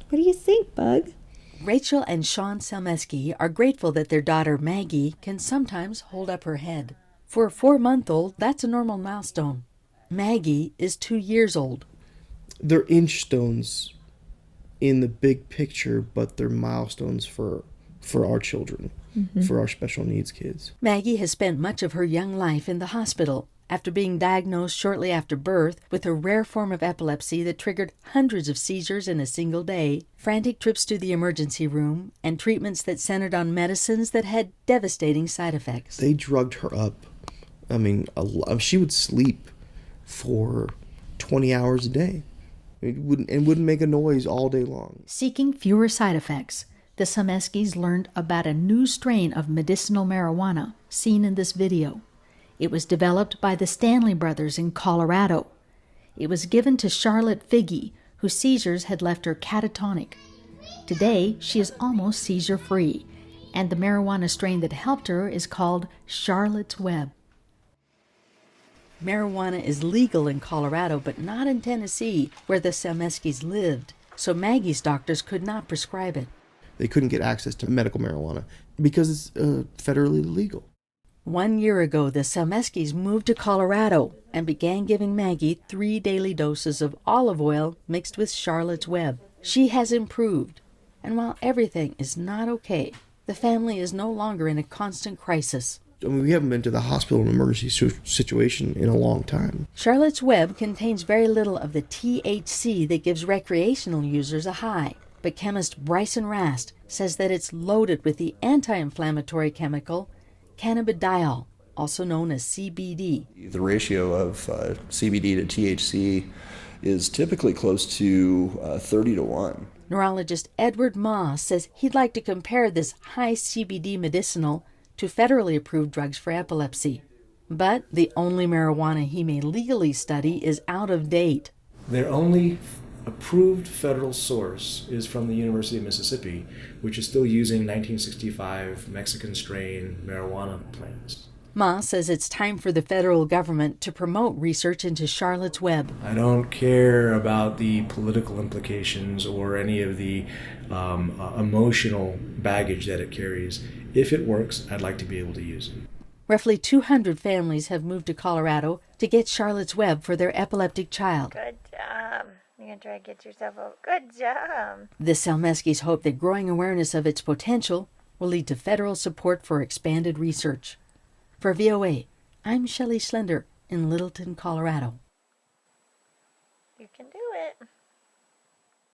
What do you think, Bug? Rachel and Sean Selmeski are grateful that their daughter Maggie can sometimes hold up her head. For a 4-month-old, that's a normal milestone. Maggie is 2 years old. They're inch stones in the big picture, but they're milestones for our children, for our special needs kids. Maggie has spent much of her young life in the hospital after being diagnosed shortly after birth with a rare form of epilepsy that triggered hundreds of seizures in a single day, frantic trips to the emergency room, and treatments that centered on medicines that had devastating side effects. They drugged her up. I mean, she would sleep for 20 hours a day. It wouldn't make a noise all day long. Seeking fewer side effects, the Selmeskis learned about a new strain of medicinal marijuana seen in this video. It was developed by the Stanley brothers in Colorado. It was given to Charlotte Figge, whose seizures had left her catatonic. Today, she is almost seizure-free, and the marijuana strain that helped her is called Charlotte's Web. Marijuana is legal in Colorado, but not in Tennessee, where the Selmeskis lived, so Maggie's doctors could not prescribe it. They couldn't get access to medical marijuana because it's federally illegal. 1 year ago, the Selmeskis moved to Colorado and began giving Maggie 3 daily doses of olive oil mixed with Charlotte's Web. She has improved, and while everything is not okay, the family is no longer in a constant crisis. I mean, we haven't been to the hospital in an emergency situation in a long time. Charlotte's Web contains very little of the THC that gives recreational users a high, but chemist Bryson Rast says that it's loaded with the anti-inflammatory chemical cannabidiol, also known as CBD. The ratio of CBD to THC is typically close to 30 to 1. Neurologist Edward Moss says he'd like to compare this high CBD medicinal to federally approved drugs for epilepsy. But the only marijuana he may legally study is out of date. Their only approved federal source is from the University of Mississippi, which is still using 1965 Mexican strain marijuana plants. Moss says it's time for the federal government to promote research into Charlotte's Web. I don't care about the political implications or any of the emotional baggage that it carries. If it works, I'd like to be able to use it. Roughly 200 families have moved to Colorado to get Charlotte's Web for their epileptic child. Good job. You're going to try to get yourself a good job. The Selmeskis hope that growing awareness of its potential will lead to federal support for expanded research. For VOA, I'm Shelley Schlender in Littleton, Colorado. You can do